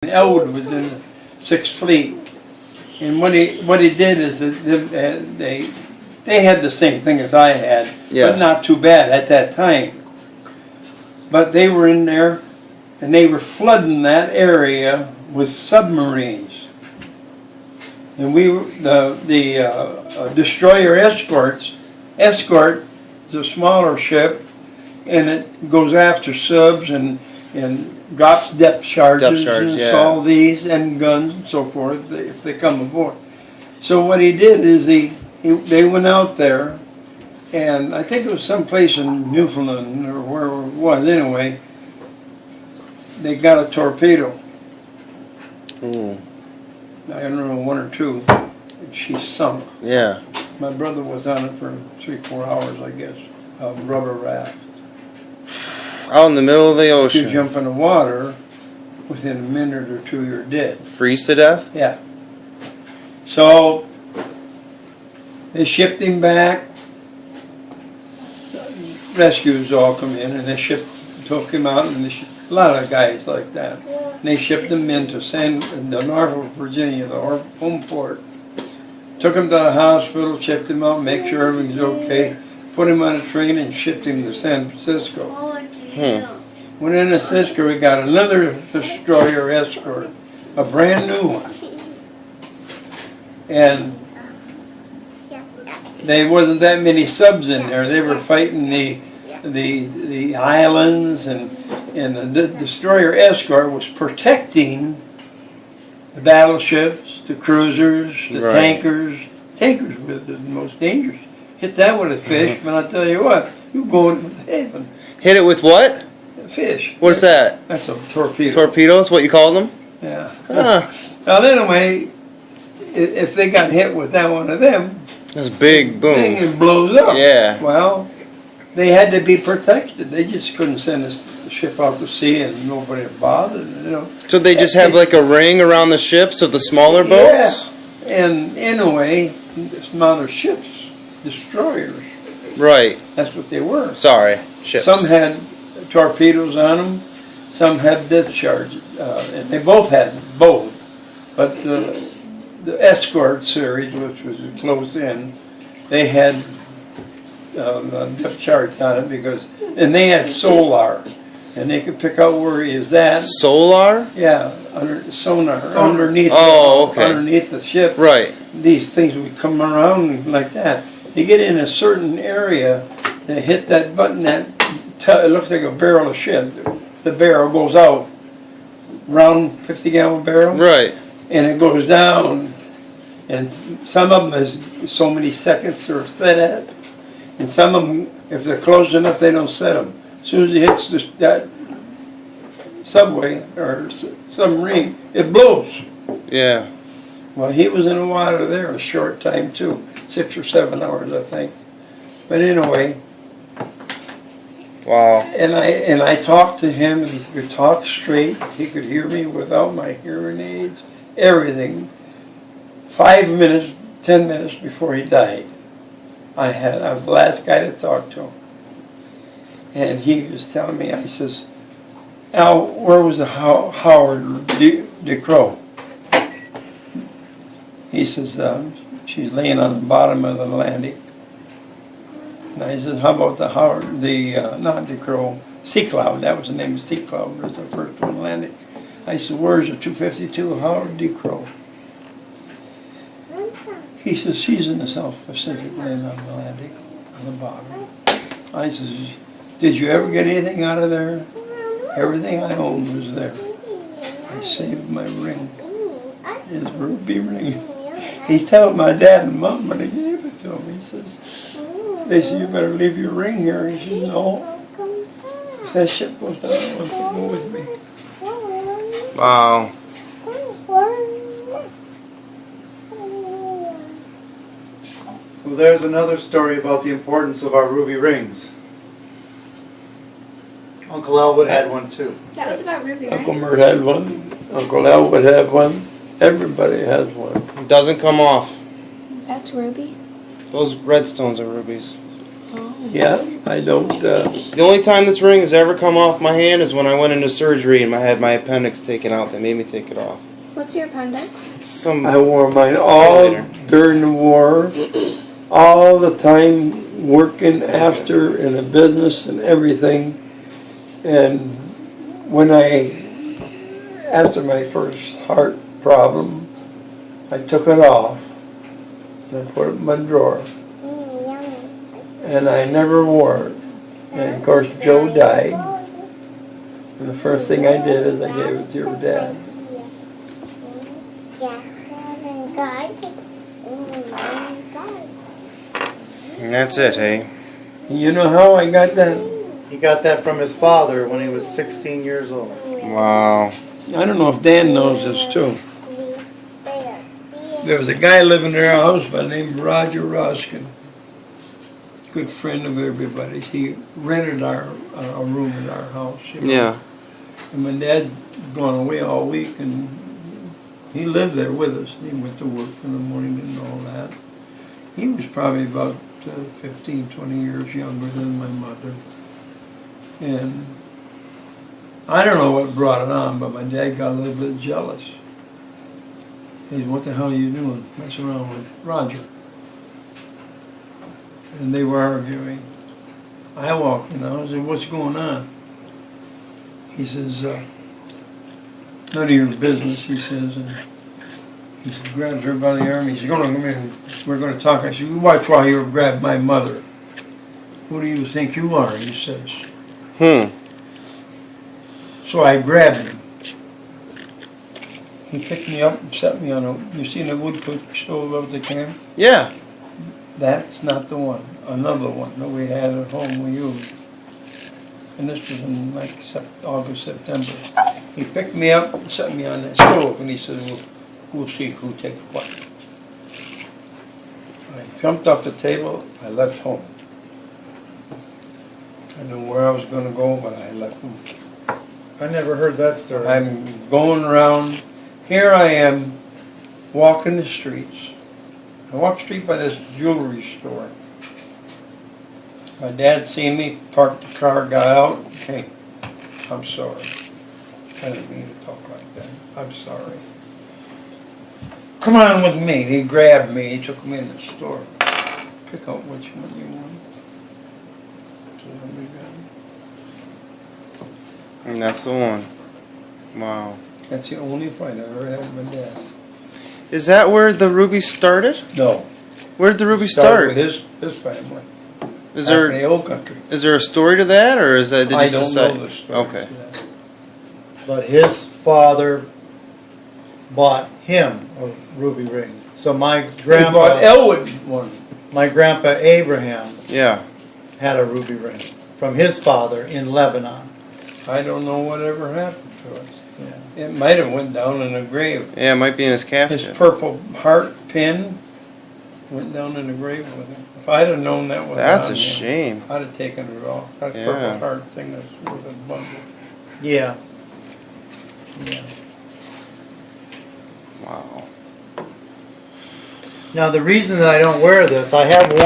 Elwood was in the Sixth Fleet, and what he did is that they had the same thing as I had, Yeah. but not too bad at that time. But they were in there, and they were flooding that area with submarines, and we were the destroyer escort is a smaller ship, and it goes after subs and drops depth charges and yeah. all these and guns and so forth if they come aboard. So what he did is they went out there, and I think it was someplace in Newfoundland or where it was anyway. They got a torpedo. Ooh. I don't know, one or two. And she sunk. Yeah. My brother was on it for 3-4 hours, I guess. A rubber raft. Out in the middle of the If ocean. you jump in the water, within a minute or two, you're dead. Freeze to death? Yeah. So they shipped him back. Rescues all come in, and they took him out, and a lot of guys like that. And they shipped him into the Norfolk, Virginia, the home port. Took him to the hospital, checked him out, make sure everything's okay. Put him on a train and shipped him to San Francisco. When in Cisco, we got another destroyer escort, a brand new one, and there wasn't that many subs in there. They were fighting the islands, and the destroyer escort was protecting the battleships, the cruisers, the Right. tankers. Tankers were the most dangerous. Hit that with a fish, but I tell you what, you go to heaven. Hit it with what? Fish. What's that? That's a torpedo. Torpedoes? What you call them? Yeah. Huh. Well, anyway, if they got hit with that one of them, That's big. Boom. thing, it blows up. Yeah. Well, they had to be protected. They just couldn't send the ship out to sea and nobody bothered. So they just have like a ring around the ships of the smaller boats? Yeah. And anyway, smaller ships, destroyers. Right. That's what they were. Sorry. Ships. Some had torpedoes on them, some had depth charges, and they both had both. But the escort series, which was close in, they had depth charge on it and they had solar, and they could pick out where he is at. Solar? Yeah, sonar underneath. Oh, okay. Underneath the ship. Right. These things would come around like that. You get in a certain area, they hit that button, it looks like a barrel of shit. The barrel goes out, round 50-gallon barrel. Right. And it goes down, and some of them is so many seconds they're set at, and some of them, if they're close enough, they don't set them. As soon as it hits that subway or submarine, it blows. Yeah. Well, he was in the water there a short time too, 6 or 7 hours, I think. But anyway. Wow. And I talked to him, and he could talk straight. He could hear me without my hearing aids, everything. 5 minutes, 10 minutes before he died, I was the last guy to talk to him. And he was telling me, I says, Al, where was the Howard DeCrow? He says, she's laying on the bottom of the Atlantic. And I said, how about not DeCrow, Sea Cloud. That was the name of Sea Cloud. It was the first one, Atlantic. I said, where's the 252 Howard DeCrow? He says, she's in the South Pacific, laying on the Atlantic, on the bottom. I says, did you ever get anything out of there? Everything I owned was there. I saved my ring, his ruby ring. He told my dad and mom when he gave it to him, he says, they said, you better leave your ring here. He says, no. If that ship goes down, I want to go with me. Wow. So there's another story about the importance of our ruby rings. Uncle Elwood had one too. That was about Ruby, right? Uncle Mert had one. Uncle Elwood had one. Everybody has one. It doesn't come off. That's Ruby. Those redstones are rubies. Oh. Yeah, I don't. The only time this ring has ever come off my hand is when I went into surgery and I had my appendix taken out. They made me take it off. What's your appendix? I wore mine all later. during the war, all the time working after in a business and everything. And after my first heart problem, I took it off and I put it in my drawer. And I never wore it. And of course Joe died. And the first thing I did is I gave it to your dad. And that's it, hey? You know how I got that? He got that from his father when he was 16 years old. Wow. I don't know if Dan knows this too. There was a guy living in our house by the name of Roger Roskin. Good friend of everybody's. He rented a room in our house. You know? Yeah. And my dad gone away all week, and he lived there with us. He went to work in the morning and all that. He was probably about 15, 20 years younger than my mother. And I don't know what brought it on, but my dad got a little bit jealous. He said, "What the hell are you doing? Messing around with Roger?" And they were arguing. I walked in, I said, "What's going on?" He says, "None of your business," he says, and he said, grabs her by the arm, he says, "Come on, come in, we're going to talk." I said, "You watch while you grab my mother. Who do you think you are?" he says. So I grabbed him. He picked me up and set me on you seen the wood cooking stove up the camp? Yeah. That's not the one. Another one that we had at home we used. And this was in like August, September. He picked me up and set me on that stove, and he said, we'll see who takes what. I jumped off the table, I left home. I didn't know where I was going to go, but I left home. I never heard that story. I'm going around. Here I am, walking the streets. I walked the street by this jewelry store. My dad seen me, parked the car, got out, came. "I'm sorry. I didn't mean to talk like that. I'm sorry. Come on with me." He grabbed me, he took me in the store. Pick out which one you want. So we got it. And that's the one. Wow. That's the only fight I ever had with my dad. Is that where the Ruby started? No. Where did the Ruby Started start? with his family. Is Back in there the old country. is there a story to that, or is that they I just don't decide? know the story. Okay. to that. But his father bought him a ruby ring. So my He bought grandpa, Elwood one. my grandpa Abraham Yeah. had a ruby ring from his father in Lebanon. I don't know whatever happened to it. Yeah. It might have went down in a grave. Yeah, it might be in his His casket. purple heart pin went down in the grave with him. If I'd have known that was That's on a him, shame. I'd have taken it off. That Yeah. purple heart thing that's worth a bundle. Yeah. Yeah. Wow. Now the reason that I don't wear this, I have worn